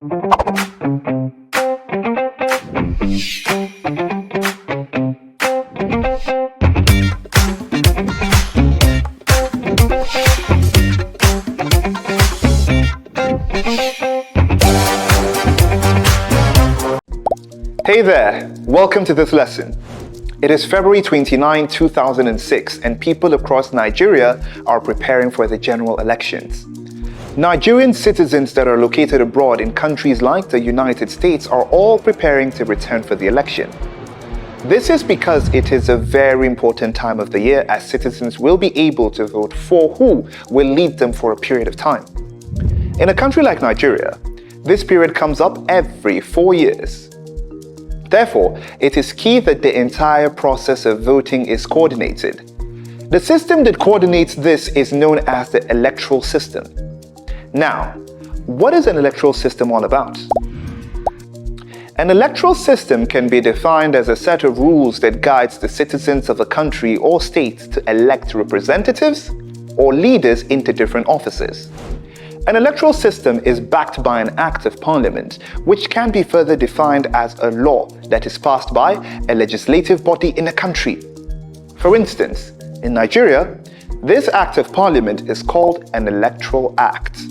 Hey there, welcome to this lesson. It is February 29, 2006, and people across Nigeria are preparing for the general elections. Nigerian citizens that are located abroad in countries like the United States are all preparing to return for the election. This is because it is a very important time of the year, as citizens will be able to vote for who will lead them for a period of time. In a country like Nigeria, this period comes up every 4 years. Therefore, it is key that the entire process of voting is coordinated. The system that coordinates this is known as the electoral system. Now, what is an electoral system all about? An electoral system can be defined as a set of rules that guides the citizens of a country or state to elect representatives or leaders into different offices. An electoral system is backed by an act of parliament, which can be further defined as a law that is passed by a legislative body in a country. For instance, in Nigeria, this act of parliament is called an electoral act.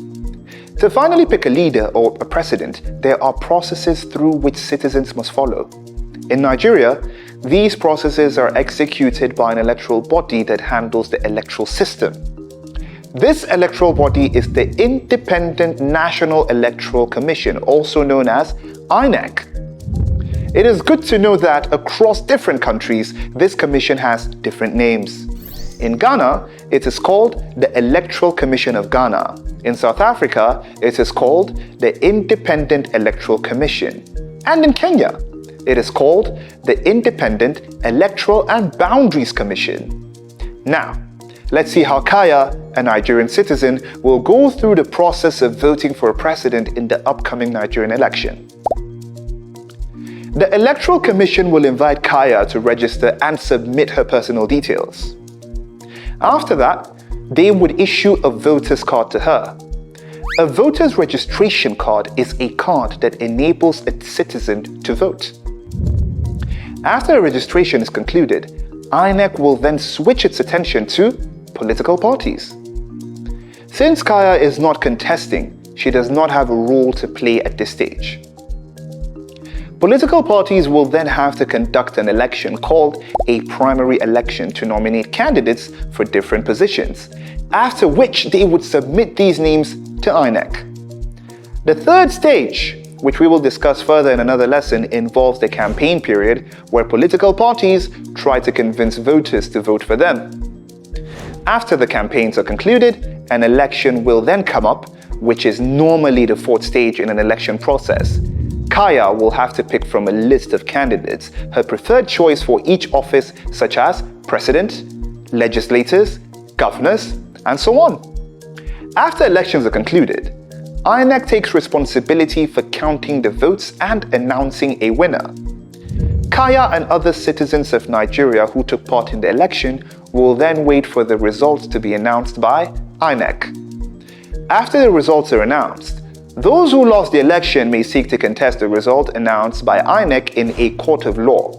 To finally pick a leader or a president, there are processes through which citizens must follow. In Nigeria, these processes are executed by an electoral body that handles the electoral system. This electoral body is the Independent National Electoral Commission, also known as INEC. It is good to know that across different countries, this commission has different names. In Ghana, it is called the Electoral Commission of Ghana. In South Africa, it is called the Independent Electoral Commission. And in Kenya, it is called the Independent Electoral and Boundaries Commission. Now, let's see how Kaya, a Nigerian citizen, will go through the process of voting for a president in the upcoming Nigerian election. The Electoral Commission will invite Kaya to register and submit her personal details. After that, they would issue a voter's card to her. A voter's registration card is a card that enables a citizen to vote. After a registration is concluded, INEC will then switch its attention to political parties. Since Kaya is not contesting, she does not have a role to play at this stage. Political parties will then have to conduct an election called a primary election to nominate candidates for different positions, after which they would submit these names to INEC. The third stage, which we will discuss further in another lesson, involves the campaign period, where political parties try to convince voters to vote for them. After the campaigns are concluded, an election will then come up, which is normally the fourth stage in an election process. Kaya will have to pick from a list of candidates her preferred choice for each office, such as president, legislators, governors, and so on. After elections are concluded, INEC takes responsibility for counting the votes and announcing a winner. Kaya and other citizens of Nigeria who took part in the election will then wait for the results to be announced by INEC. After the results are announced, those who lost the election may seek to contest the result announced by INEC in a court of law.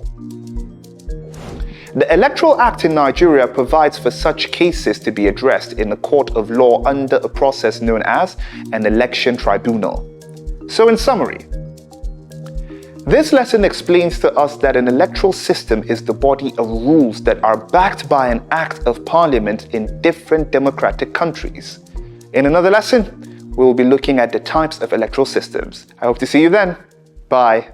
The Electoral Act in Nigeria provides for such cases to be addressed in a court of law under a process known as an election tribunal. So in summary, this lesson explains to us that an electoral system is the body of rules that are backed by an act of parliament in different democratic countries. In another lesson, we will be looking at the types of electoral systems. I hope to see you then. Bye.